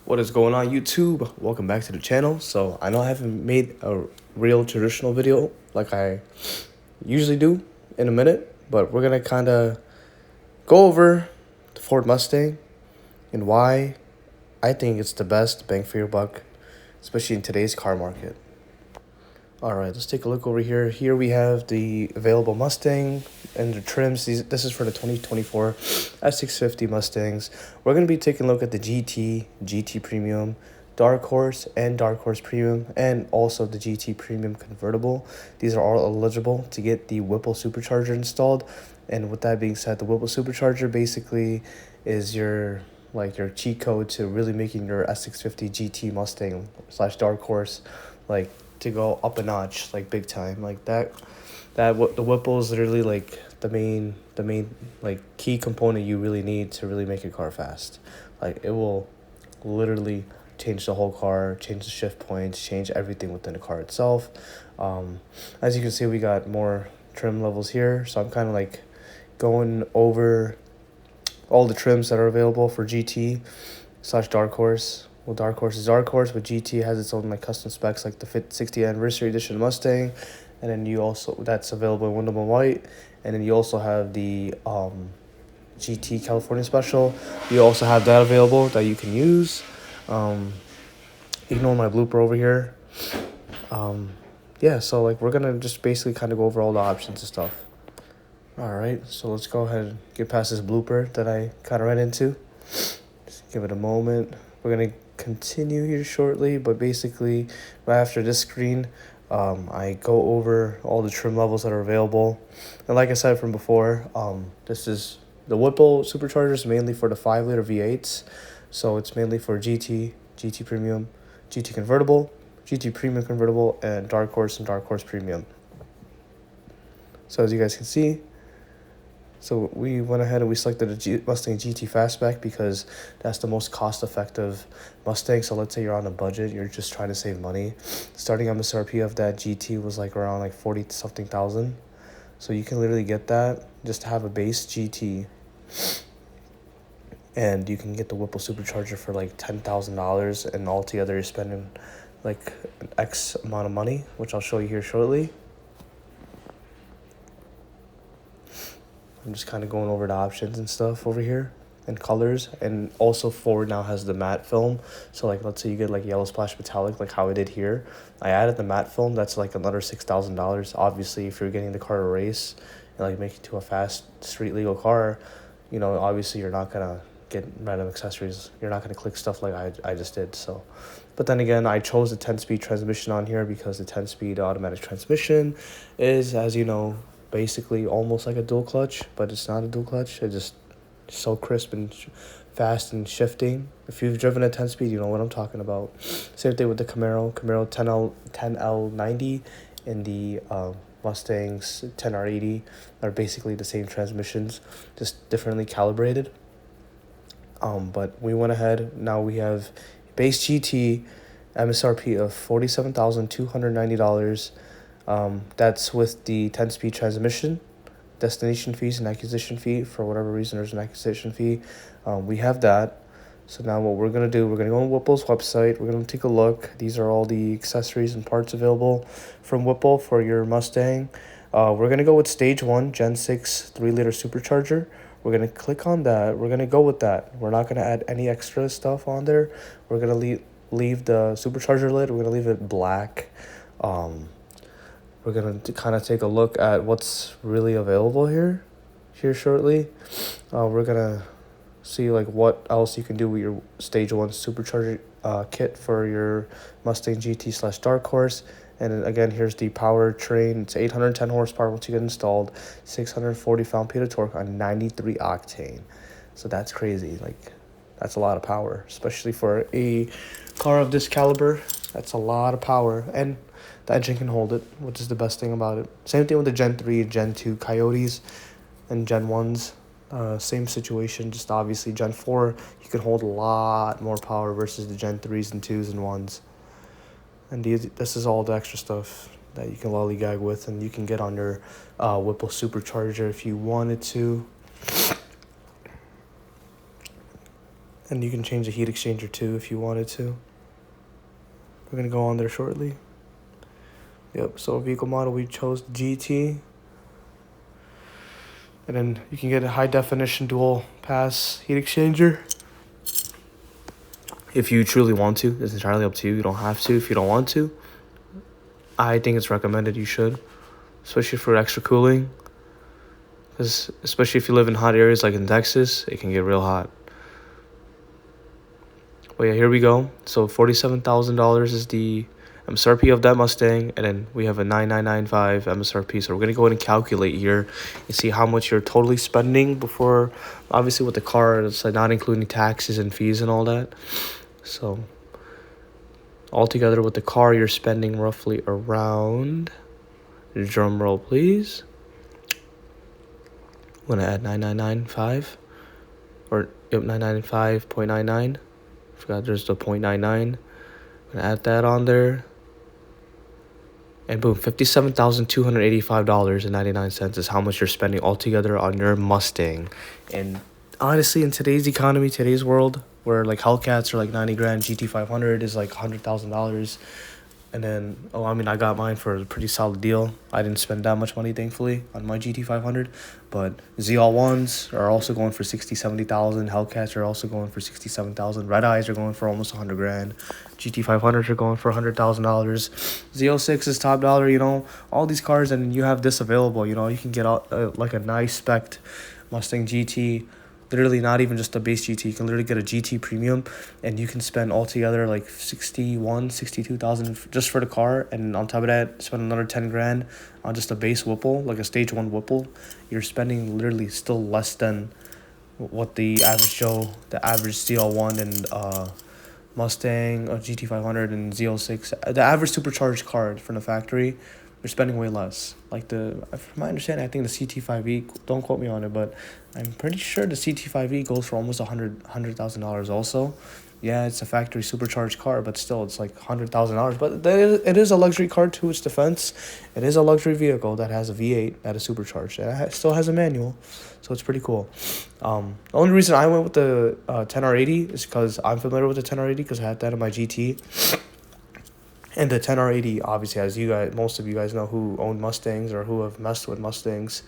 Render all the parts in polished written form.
What is going on, YouTube? Welcome back to the channel. So I know I haven't made a real traditional video like I usually do in a minute, but we're gonna kind of go over the Ford Mustang and why I think it's the best bang for your buck, especially in today's car market. All right, let's take a look over here. Here we have the available Mustang and the trims. This is for the 2024 S650 Mustangs. We're going to be taking a look at the GT, GT Premium, Dark Horse, and Dark Horse Premium, and also the GT Premium Convertible. These are all eligible to get the Whipple supercharger installed. And with that being said, the Whipple supercharger basically is your cheat code to really making your S650 GT Mustang / Dark Horse to go up a notch, like big time, like that. The Whipple is literally like the main like key component you really need to really make your car fast. Like it will literally change the whole car, change the shift points, change everything within the car itself. As you can see, we got more trim levels here, so I'm kind of like going over all the trims that are available for GT / Dark Horse. Well, Dark Horse is Dark Horse, but GT has its own like custom specs, like the 60th anniversary edition Mustang, and then you also that's available in Wyndham and White, and then you also have the GT California Special. You also have that available that you can use. Ignore my blooper over here. Yeah, so like we're gonna just basically kind of go over all the options and stuff. All right, so let's go ahead and get past this blooper that I kind of ran into. Just give it a moment. We're gonna continue here shortly, but basically right after this screen, I go over all the trim levels that are available. And like I said from before, this is the Whipple superchargers mainly for the 5-liter V8s. So it's mainly for GT, GT Premium, GT Convertible, GT Premium Convertible, and Dark Horse and Dark Horse Premium. So as you guys can see, so we went ahead and we selected a Mustang GT Fastback because that's the most cost-effective Mustang. So let's say you're on a budget, you're just trying to save money. Starting MSRP of that GT was like around like 40-something thousand. So you can literally get that just to have a base GT. And you can get the Whipple supercharger for like $10,000, and altogether you're spending like an X amount of money, which I'll show you here shortly. I'm just kind of going over the options and stuff over here and colors. And also Ford now has the matte film. So like let's say you get like yellow splash metallic like how I did here. I added the matte film. That's like another $6,000. Obviously if you're getting the car to race and like make it to a fast street legal car, you know, obviously you're not gonna get random accessories. You're not gonna click stuff like I just did. So but then again, I chose the 10-speed transmission on here because the 10-speed automatic transmission is, as you know, basically almost like a dual clutch, but it's not a dual clutch. It's just so crisp and fast and shifting. If you've driven a 10-speed, you know what I'm talking about. Same thing with the Camaro 10L90 and the Mustangs 10R80 are basically the same transmissions, just differently calibrated. But we went ahead. Now we have base GT MSRP of $47,290. That's with the 10-speed transmission, destination fees, and acquisition fee. For whatever reason, there's an acquisition fee. We have that. So now what we're going to do, we're going to go on Whipple's website. We're going to take a look. These are all the accessories and parts available from Whipple for your Mustang. We're going to go with Stage 1, Gen 6 3-liter supercharger. We're going to click on that. We're going to go with that. We're not going to add any extra stuff on there. We're going to leave the supercharger lid. We're going to leave it black. We're going to kind of take a look at what's really available here shortly. We're going to see like what else you can do with your Stage 1 supercharger kit for your Mustang GT / Dark Horse. And again, here's the powertrain. It's 810 horsepower once you get installed, 640 pound-feet of torque on 93 octane. So that's crazy. Like, that's a lot of power, especially for a car of this caliber. That's a lot of power. And the engine can hold it, which is the best thing about it. Same thing with the Gen 3, Gen 2 Coyotes and Gen 1s. Same situation, just obviously Gen 4, you can hold a lot more power versus the Gen 3s and 2s and 1s. And this is all the extra stuff that you can lollygag with, and you can get on your Whipple supercharger if you wanted to. And you can change the heat exchanger too if you wanted to. We're gonna go on there shortly. Yep, so vehicle model, we chose GT. And then you can get a high definition dual pass heat exchanger. If you truly want to, it's entirely up to you. You don't have to if you don't want to. I think it's recommended you should, especially for extra cooling. Because especially if you live in hot areas like in Texas, it can get real hot. But yeah, here we go. So $47,000 is the MSRP of that Mustang, and then we have a $9,995 MSRP. So we're gonna go ahead and calculate here and see how much you're totally spending before, obviously with the car, it's like not including taxes and fees and all that. So altogether with the car, you're spending roughly around, drum roll please. I'm gonna add 9,995, or yep, 995.99. Forgot there's the 0.99. I'm gonna add that on there. And boom, $57,285.99 is how much you're spending altogether on your Mustang. And honestly, in today's economy, today's world, where like Hellcats are like 90 grand, GT500 is like $100,000. And then, I got mine for a pretty solid deal. I didn't spend that much money, thankfully, on my GT500. But ZL1s are also going for 60, 70,000. Hellcats are also going for 60, 7,000. Red Eyes are going for almost 100 grand. GT500s are going for $100,000. ZL6 is top dollar, all these cars, and you have this available, you can get like a nice spec Mustang GT. Literally not even just a base GT. You can literally get a GT premium, and you can spend altogether like 62,000 just for the car, and on top of that spend another 10 grand on just a base Whipple, like a stage 1 Whipple. You're spending literally still less than what the average ZL1 and Mustang or GT500 and ZL6, the average supercharged car from the factory. You're spending way less. Like from my understanding, I think the CT5e, don't quote me on it, but I'm pretty sure the CT5e goes for almost $100,000 also. Yeah, it's a factory supercharged car, but still, it's like $100,000. But it is a luxury car to its defense. It is a luxury vehicle that has a V8 that is supercharged. It still has a manual, so it's pretty cool. The only reason I went with the 10R80 is because I'm familiar with the 10R80 because I had that in my GT. And the 10R80, obviously, as most of you guys know who own Mustangs or who have messed with Mustangs,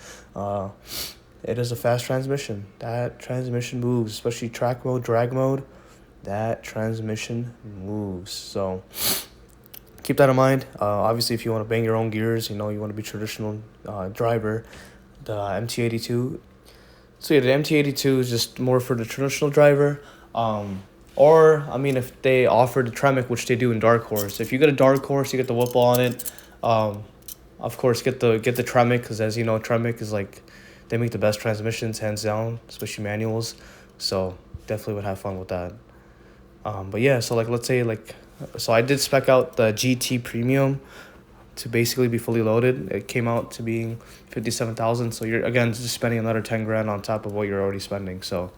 it is a fast transmission. That transmission moves, especially track mode, drag mode. That transmission moves. So keep that in mind. Obviously, if you want to bang your own gears, you want to be traditional driver, the MT82. So yeah, the MT82 is just more for the traditional driver. Or, if they offer the Tremec, which they do in Dark Horse. If you get a Dark Horse, you get the Whipple on it. Of course, get the Tremec, because as you know, Tremec is like, they make the best transmissions, hands down, especially manuals. So, definitely would have fun with that. But yeah, so let's say so I did spec out the GT Premium to basically be fully loaded. It came out to being 57,000. So you're, again, just spending another 10 grand on top of what you're already spending. So,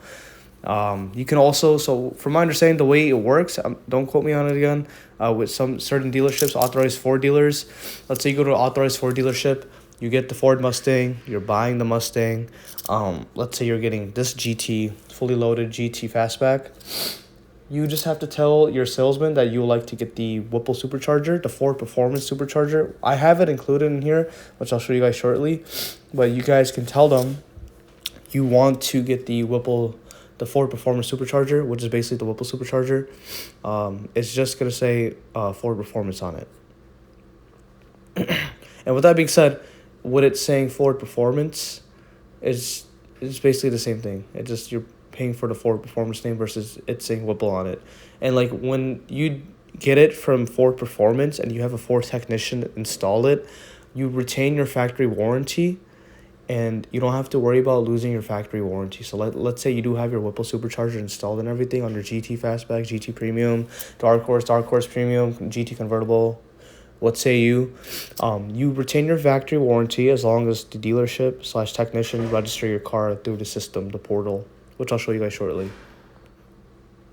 you can also, so from my understanding, the way it works, don't quote me on it again, with some certain dealerships, authorized Ford dealers, let's say you go to an authorized Ford dealership, you get the Ford Mustang, you're buying the Mustang, let's say you're getting this GT, fully loaded GT Fastback, you just have to tell your salesman that you would like to get the Whipple supercharger, the Ford Performance supercharger. I have it included in here, which I'll show you guys shortly, but you guys can tell them you want to get the Ford Performance supercharger, which is basically the Whipple supercharger. It's just going to say Ford Performance on it. And with that being said, what it's saying Ford Performance is basically the same thing. It's just you're paying for the Ford Performance name versus it saying Whipple on it. And when you get it from Ford Performance and you have a Ford technician install it, you retain your factory warranty. And you don't have to worry about losing your factory warranty. So let's say you do have your Whipple supercharger installed and everything on your GT Fastback, GT Premium, Dark Horse Premium, GT Convertible. What say you? You retain your factory warranty as long as the dealership / technician register your car through the system, the portal, which I'll show you guys shortly.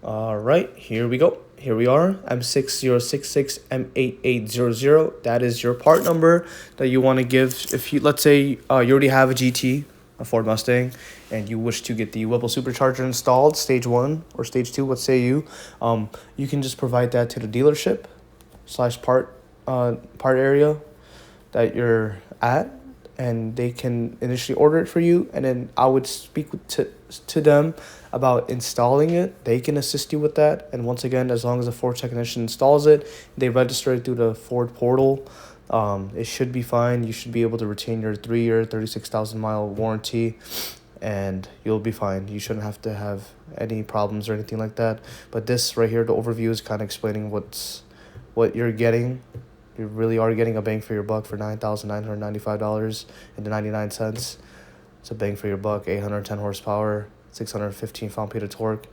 All right, here we go. Here we are, M6066M8800. That is your part number that you want to give. If you, let's say you already have a GT, a Ford Mustang, and you wish to get the Whipple supercharger installed, stage 1 or stage 2, what say you, you can just provide that to the dealership slash part area that you're at, and they can initially order it for you, and then I would speak to them about installing it. They can assist you with that, and once again, as long as the Ford technician installs it, they register it through the Ford portal, it should be fine. You should be able to retain your 3-year 36,000-mile warranty, and you'll be fine. You shouldn't have to have any problems or anything like that. But this right here, the overview, is kind of explaining what you're getting. You really are getting a bang for your buck for $9,995.99. It's a bang for your buck. 810 horsepower, 615 pound-feet of torque.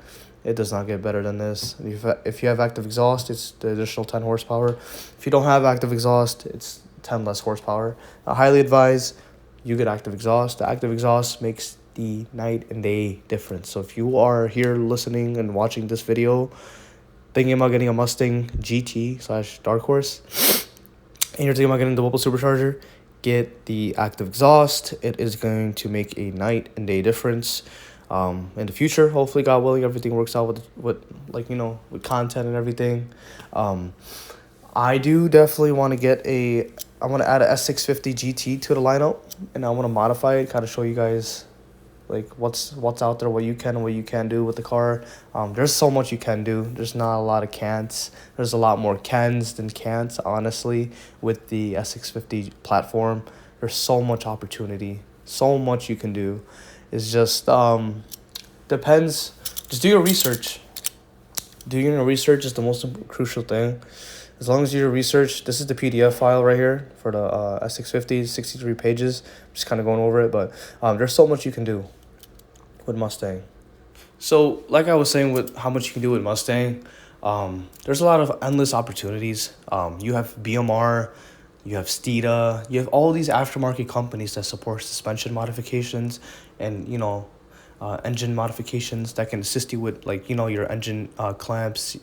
It does not get better than this. If you have active exhaust, it's the additional 10 horsepower. If you don't have active exhaust, it's 10 less horsepower. I highly advise you get active exhaust. The active exhaust makes the night and day difference. So if you are here listening and watching this video, thinking about getting a Mustang GT slash Dark Horse, and you're thinking about getting the Whipple supercharger, get the active exhaust. It is going to make a night and day difference. In the future, hopefully, God willing, everything works out with content and everything. I do definitely want to I want to add a S650 GT to the lineup, and I want to modify it, kind of show you guys like what's out there, what you can and what you can't do with the car. There's so much you can do. There's not a lot of can'ts. There's a lot more cans than can'ts, honestly, with the S650 platform. There's so much opportunity, so much you can do. It's just depends. Just do your research. Doing your research is the most crucial thing. As long as you do your research, this is the PDF file right here for the S650, 63 pages. I'm just kind of going over it, but there's so much you can do with Mustang. So, like I was saying, with how much you can do with Mustang, there's a lot of endless opportunities. You have BMR, you have Steeda, you have all these aftermarket companies that support suspension modifications and, engine modifications that can assist you with, your engine clamps,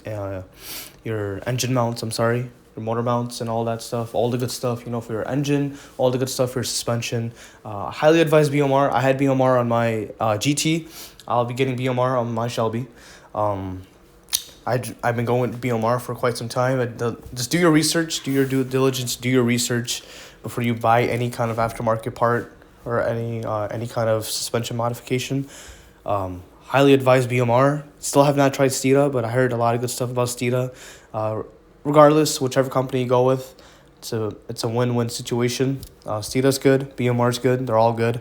your engine mounts, your motor mounts and all that stuff, all the good stuff, for your engine, all the good stuff for your suspension. Highly advise BMR. I had BMR on my GT. I'll be getting BMR on my Shelby. I've been going with BMR for quite some time. Just do your research, do your due diligence, do your research before you buy any kind of aftermarket part or any kind of suspension modification. Highly advise BMR. Still have not tried Steeda, but I heard a lot of good stuff about Steeda. Regardless, whichever company you go with, it's a win-win situation. Steeda's good, BMR's good, they're all good.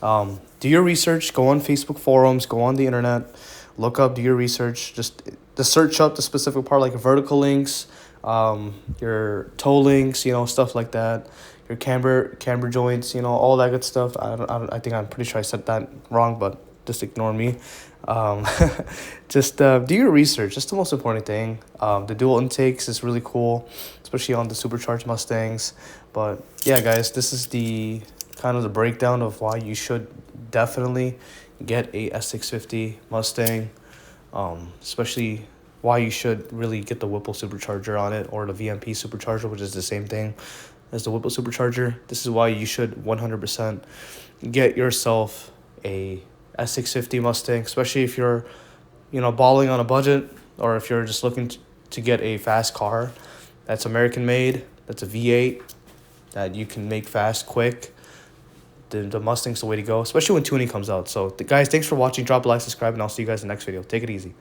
Do your research, go on Facebook forums, go on the internet, look up, do your research, just search up the specific part, like vertical links, your toe links, stuff like that, your camber joints, all that good stuff. I think I'm pretty sure I said that wrong, but just ignore me. Just do your research. That's the most important thing. The dual intakes is really cool, especially on the supercharged Mustangs. But yeah, guys, this is the kind of the breakdown of why you should definitely get a S650 Mustang, especially why you should really get the Whipple supercharger on it, or the VMP supercharger, which is the same thing as the Whipple supercharger. This is why you should 100% get yourself a S650 Mustang, especially if you're, balling on a budget, or if you're just looking to get a fast car that's American made, that's a V8, that you can make fast, quick. The Mustang's the way to go, especially when tuning comes out. So, guys, thanks for watching. Drop a like, subscribe, and I'll see you guys in the next video. Take it easy.